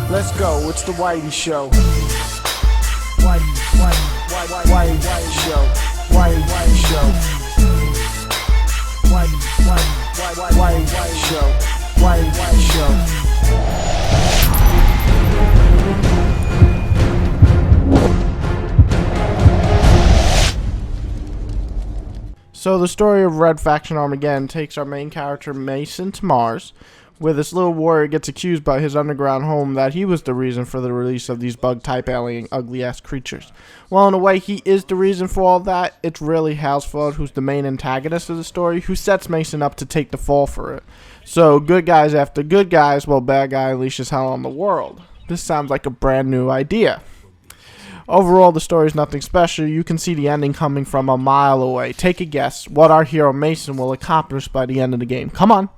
Let's go, it's the Whitey Show. Whitey Show. Whitey Show. Whitey Show. Whitey Show. So the story of Red Faction Armageddon takes our main character Mason to Mars, where this little warrior gets accused by his underground home that he was the reason for the release of these bug-type alien ugly-ass creatures. Well, in a way, he is the reason for all that. It's really Halsford, who's the main antagonist of the story, who sets Mason up to take the fall for it. So, good guys after good guys, while bad guy unleashes hell on the world. This sounds like a brand new idea. Overall, the story is nothing special. You can see the ending coming from a mile away. Take a guess what our hero Mason will accomplish by the end of the game. Come on.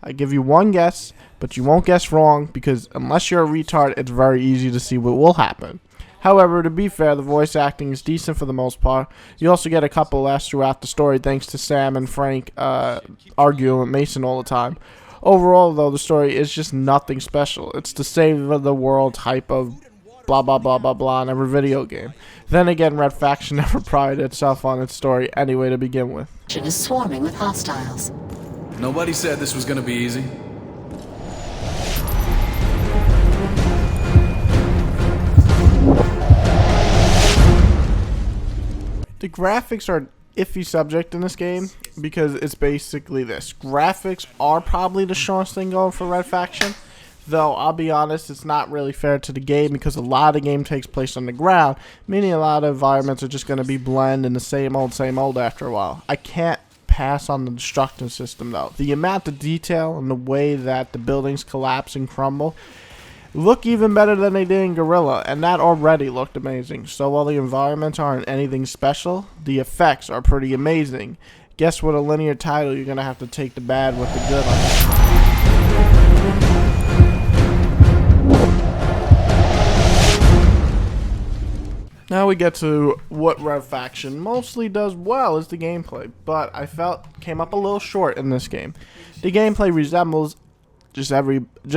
I give you one guess, but you won't guess wrong, because unless you're a retard, it's very easy to see what will happen. However, to be fair, the voice acting is decent for the most part. You also get a couple laughs throughout the story thanks to Sam and Frank arguing with Mason all the time. Overall, though, the story is just nothing special. It's the save of the world type of blah blah blah blah blah in every video game. Then again, Red Faction never prided itself on its story anyway to begin with. It is swarming with hostiles. Nobody said this was gonna be easy. The graphics are an iffy subject in this game because it's basically this. Graphics are probably the strongest thing going for Red Faction, though I'll be honest, it's not really fair to the game because a lot of the game takes place on the ground, meaning a lot of environments are just going to be blend in the same old after a while. I can't pass on the destruction system though. The amount of detail and the way that the buildings collapse and crumble look even better than they did in Gorilla, and that already looked amazing. So while the environments aren't anything special, the effects are pretty amazing. Guess what a linear title you're gonna have to take the bad with the good on. Now we get to what Red Faction mostly does well is the gameplay, but I felt came up a little short in this game. The gameplay resembles just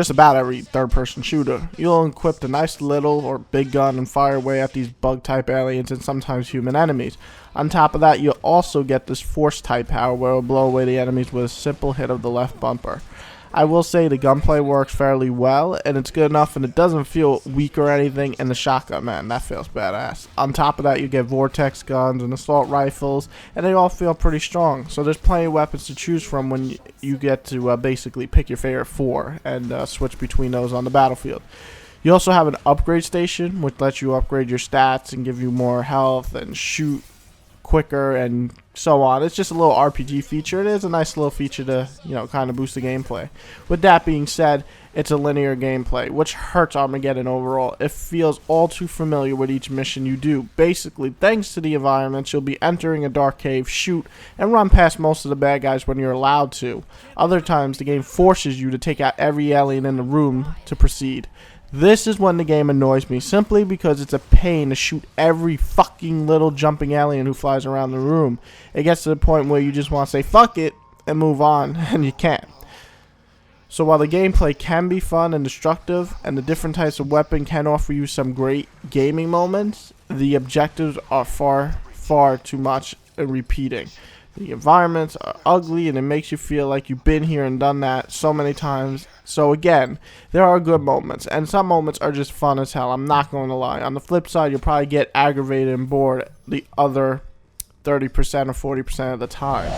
about every third-person shooter. You'll equip a nice little or big gun and fire away at these bug-type aliens and sometimes human enemies. On top of that, you'll also get this force-type power where it will blow away the enemies with a simple hit of the left bumper. I will say the gunplay works fairly well, and it's good enough, and it doesn't feel weak or anything, and the shotgun, man, that feels badass. On top of that, you get vortex guns and assault rifles, and they all feel pretty strong, so there's plenty of weapons to choose from when you get to basically pick your favorite four and switch between those on the battlefield. You also have an upgrade station, which lets you upgrade your stats and give you more health and shoot quicker and so on. It's just a little RPG feature. It is a nice little feature to, kind of boost the gameplay. With that being said, it's a linear gameplay, which hurts Armageddon overall. It feels all too familiar with each mission you do. Basically, thanks to the environments, you'll be entering a dark cave, shoot, and run past most of the bad guys when you're allowed to. Other times, the game forces you to take out every alien in the room to proceed. This is when the game annoys me, simply because it's a pain to shoot every fucking little jumping alien who flies around the room. It gets to the point where you just want to say fuck it and move on, and you can't. So while the gameplay can be fun and destructive, and the different types of weapon can offer you some great gaming moments, the objectives are far too much and repeating. The environments are ugly, and it makes you feel like you've been here and done that so many times. So again, there are good moments, and some moments are just fun as hell, I'm not going to lie. On the flip side, you'll probably get aggravated and bored the other 30% or 40% of the time.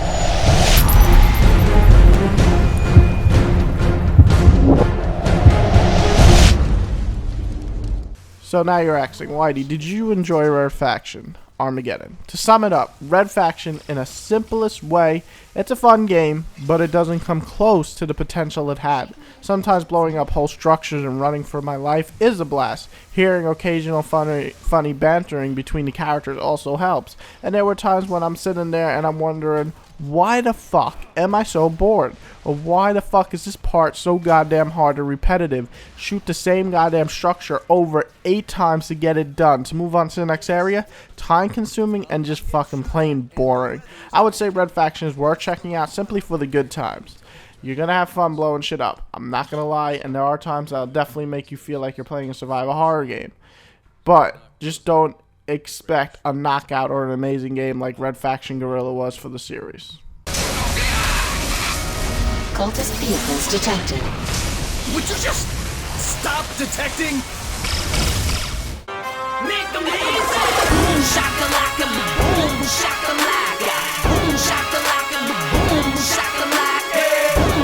So now you're asking, Whitey, did you enjoy Red Faction Armageddon? To sum it up, Red Faction, in a simplest way, it's a fun game, but it doesn't come close to the potential it had. Sometimes blowing up whole structures and running for my life is a blast. Hearing occasional funny bantering between the characters also helps. And there were times when I'm sitting there and I'm wondering, why the fuck am I so bored? Or why the fuck is this part so goddamn hard and repetitive? Shoot the same goddamn structure over 8 times to get it done. To move on to the next area? Time consuming and just fucking plain boring. I would say Red Faction is worth checking out simply for the good times. You're gonna have fun blowing shit up. I'm not gonna lie, and there are times that'll definitely make you feel like you're playing a survival horror game. But just don't expect a knockout or an amazing game like Red Faction Guerrilla was for the series. Cultist vehicles detected. Would you just stop detecting? Make them easy!